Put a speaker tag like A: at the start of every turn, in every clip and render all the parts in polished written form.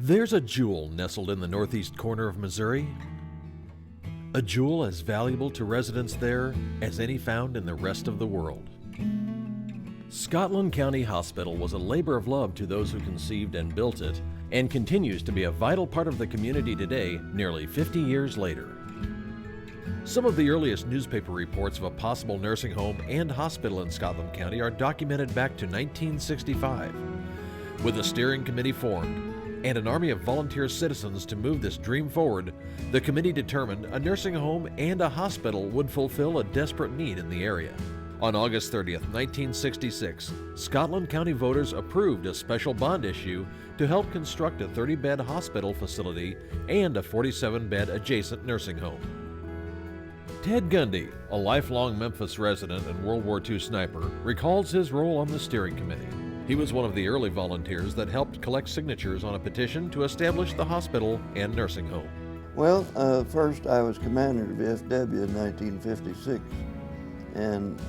A: There's a jewel nestled in the northeast corner of Missouri. A jewel as valuable to residents there as any found in the rest of the world. Scotland County Hospital was a labor of love to those who conceived and built it, and continues to be a vital part of the community today, nearly 50 years later. Some of the earliest newspaper reports of a possible nursing home and hospital in Scotland County are documented back to 1965. With a steering committee formed and an army of volunteer citizens to move this dream forward, the committee determined a nursing home and a hospital would fulfill a desperate need in the area. On August 30th, 1966, Scotland County voters approved a special bond issue to help construct a 30-bed hospital facility and a 47-bed adjacent nursing home. Ted Gundy, a lifelong Memphis resident and World War II sniper, recalls his role on the steering committee. He was one of the early volunteers that helped collect signatures on a petition to establish the hospital and nursing home.
B: Well, first I was commander of FW in 1956, and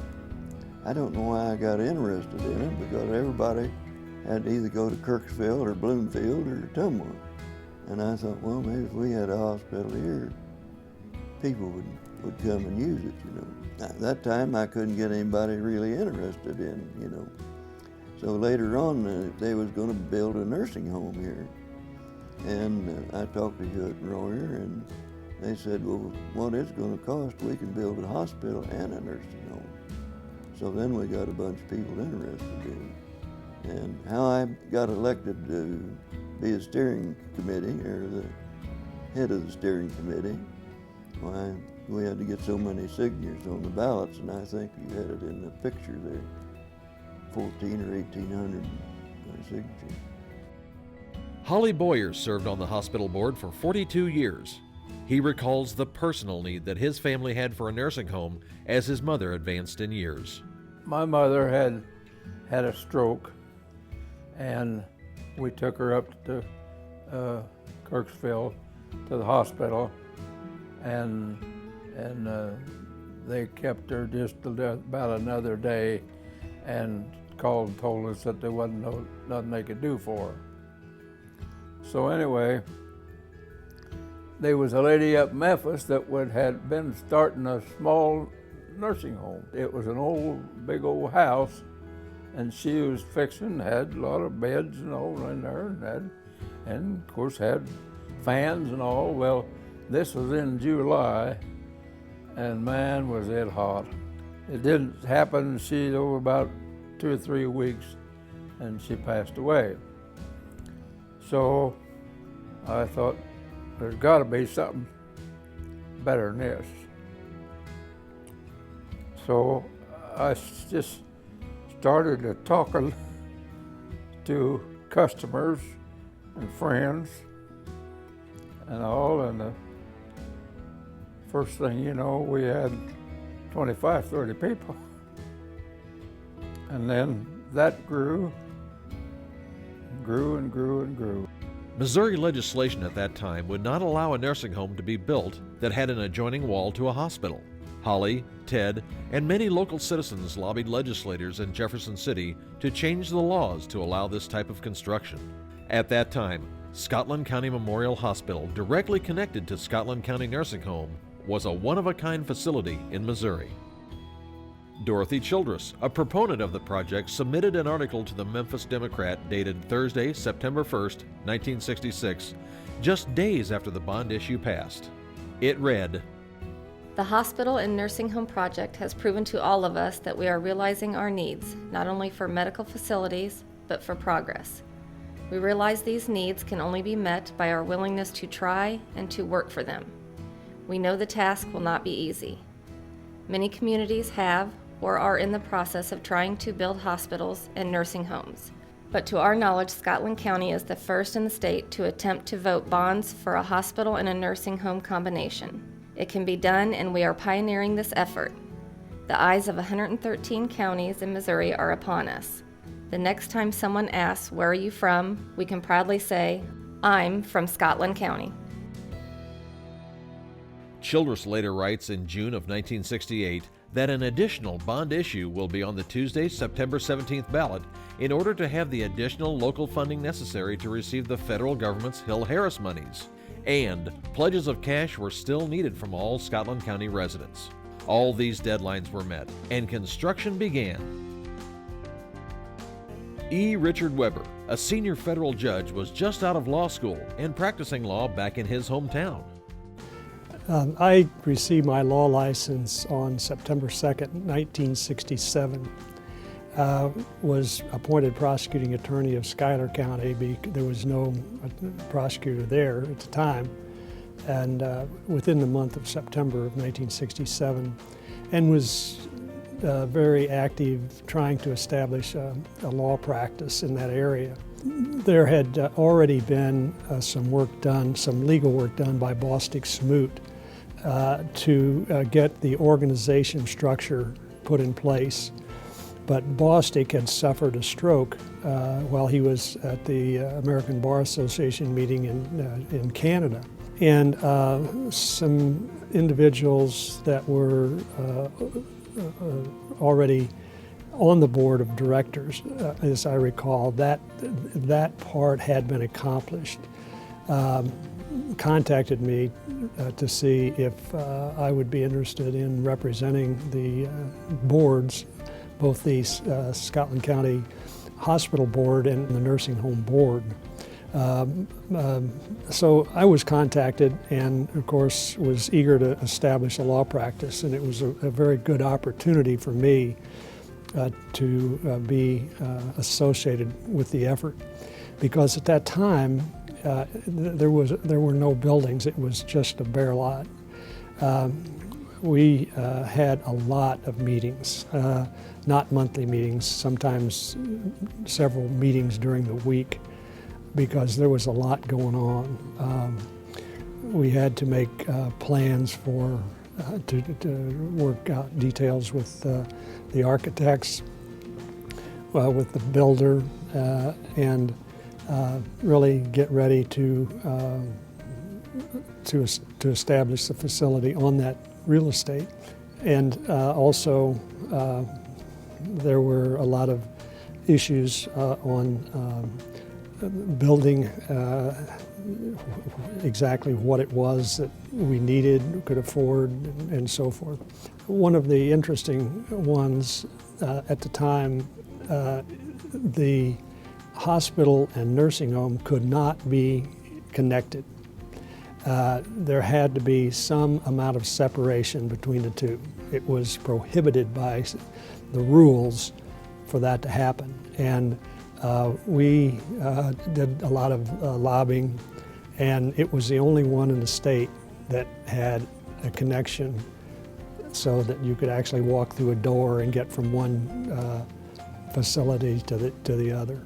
B: I don't know why I got interested in it, because everybody had to either go to Kirksville or Bloomfield or Tumwa. And I thought, well, maybe if we had a hospital here, people would come and use it, you know. At that time, I couldn't get anybody really interested in, you know. So later on, they was going to build a nursing home here. And I talked to Judge Royer, and they said, well, what it's going to cost, we can build a hospital and a nursing home. So then we got a bunch of people interested in it. And how I got elected to be a steering committee, or the head of the steering committee, why, we had to get so many signatures on the ballots, and I think you had it in the picture there, 1,400 or 1,800 signatures.
A: Holly Boyer served on the hospital board for 42 years. He recalls the personal need that his family had for a nursing home as his mother advanced in years.
C: My mother had a stroke, and we took her up to Kirksville to the hospital, and they kept her just about another day and called and told us that there wasn't nothing they could do for her. So anyway, there was a lady up in Memphis that had been starting a small nursing home. It was an big old house, and she was fixing, had a lot of beds and all in there, and of course had fans and all. Well, this was in July, and man, was it hot. It didn't happen. She over about 2 or 3 weeks, and she passed away. So I thought, there's got to be something better than this. So I just started talking to customers and friends and all, and the first thing you know, we had 25, 30 people. And then that grew and grew and grew.
A: Missouri legislation at that time would not allow a nursing home to be built that had an adjoining wall to a hospital. Holly, Ted, and many local citizens lobbied legislators in Jefferson City to change the laws to allow this type of construction. At that time, Scotland County Memorial Hospital, directly connected to Scotland County Nursing Home, was a one-of-a-kind facility in Missouri. Dorothy Childress, a proponent of the project, submitted an article to the Memphis Democrat dated Thursday, September 1st, 1966, just days after the bond issue passed. It read,
D: "The hospital and nursing home project has proven to all of us that we are realizing our needs, not only for medical facilities, but for progress. We realize these needs can only be met by our willingness to try and to work for them. We know the task will not be easy. Many communities have or are in the process of trying to build hospitals and nursing homes. But to our knowledge, Scotland County is the first in the state to attempt to vote bonds for a hospital and a nursing home combination. It can be done, and we are pioneering this effort. The eyes of 113 counties in Missouri are upon us. The next time someone asks, where are you from, we can proudly say, I'm from Scotland County."
A: Childress later writes in June of 1968 that an additional bond issue will be on the Tuesday, September 17th ballot in order to have the additional local funding necessary to receive the federal government's Hill-Harris monies. And pledges of cash were still needed from all Scotland County residents. All these deadlines were met, and construction began. E. Richard Weber, a senior federal judge, was just out of law school and practicing law back in his hometown.
E: I received my law license on September 2nd, 1967. Was appointed prosecuting attorney of Schuyler County because there was no prosecutor there at the time. And within the month of September of 1967, and was very active trying to establish a law practice in that area. There had already been some legal work done by Bostic Smoot to get the organization structure put in place. But Bostic had suffered a stroke while he was at the American Bar Association meeting in Canada. And some individuals that were already on the board of directors, as I recall, that part had been accomplished. Contacted me to see if I would be interested in representing the boards, both the Scotland County Hospital Board and the Nursing Home Board. So I was contacted and, of course, was eager to establish a law practice, and it was a very good opportunity for me to be associated with the effort, because at that time there were no buildings. It was just a bare lot. We had a lot of meetings, not monthly meetings, sometimes several meetings during the week, because there was a lot going on. We had to make plans for to work out details with the architects, with the builder, and really get ready to establish the facility on that real estate. And also there were a lot of issues on building exactly what it was that we needed, could afford, and so forth. One of the interesting ones at the time, the hospital and nursing home could not be connected. There had to be some amount of separation between the two. It was prohibited by the rules for that to happen. And we did a lot of lobbying, and it was the only one in the state that had a connection so that you could actually walk through a door and get from one facility to the other.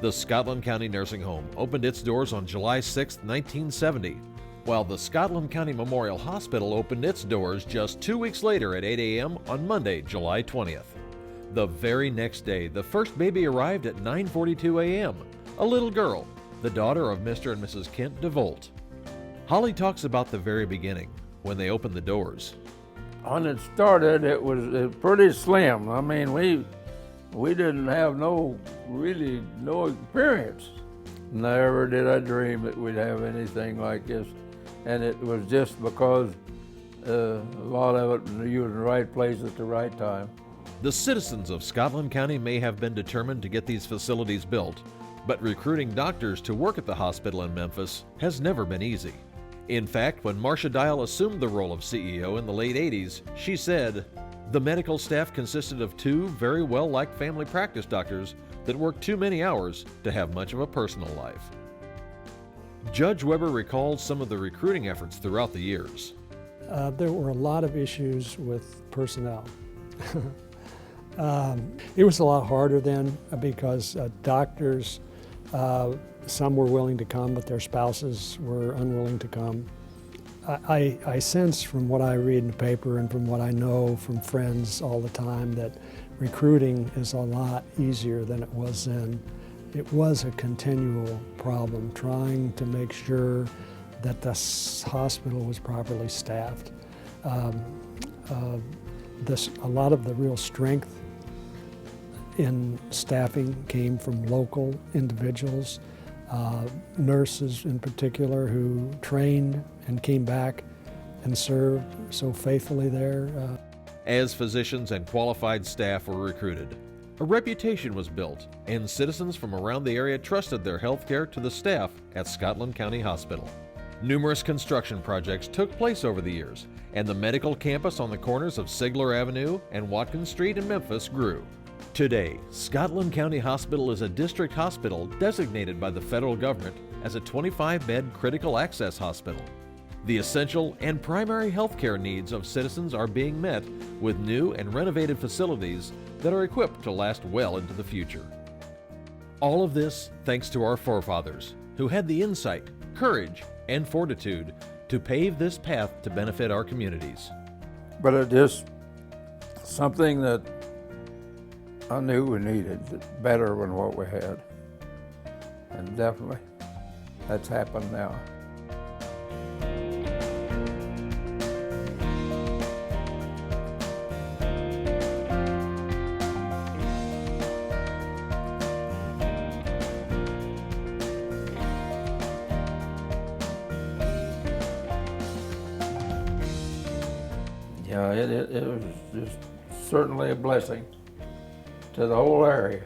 A: The Scotland County Nursing Home opened its doors on July 6, 1970, while the Scotland County Memorial Hospital opened its doors just 2 weeks later at 8 a.m. on Monday, July 20th. The very next day, the first baby arrived at 9:42 a.m., a little girl, the daughter of Mr. and Mrs. Kent DeVolt. Holly talks about the very beginning, when they opened the doors.
C: When it started, it was pretty slim. I mean, we didn't have no experience. Never did I dream that we'd have anything like this. And it was just because a lot of it, you were in the right place at the right time.
A: The citizens of Scotland County may have been determined to get these facilities built, but recruiting doctors to work at the hospital in Memphis has never been easy. In fact, when Marcia Dial assumed the role of CEO in the late 80s, she said, "The medical staff consisted of two very well-liked family practice doctors that worked too many hours to have much of a personal life." Judge Weber recalled some of the recruiting efforts throughout the years.
E: There were a lot of issues with personnel. It was a lot harder then because doctors, some were willing to come, but their spouses were unwilling to come. I sense from what I read in the paper and from what I know from friends all the time that recruiting is a lot easier than it was then. It was a continual problem trying to make sure that the hospital was properly staffed. a lot of the real strength in staffing came from local individuals, nurses in particular, who trained and came back and served so faithfully there.
A: As physicians and qualified staff were recruited, a reputation was built, and citizens from around the area trusted their health care to the staff at Scotland County Hospital. Numerous construction projects took place over the years, and the medical campus on the corners of Sigler Avenue and Watkins Street in Memphis grew. Today, Scotland County Hospital is a district hospital designated by the federal government as a 25-bed critical access hospital. The essential and primary health care needs of citizens are being met with new and renovated facilities that are equipped to last well into the future. All of this thanks to our forefathers, who had the insight, courage, and fortitude to pave this path to benefit our communities.
C: But it is something that I knew we needed better than what we had. And definitely that's happened now. Yeah, it was just certainly a blessing to the whole area.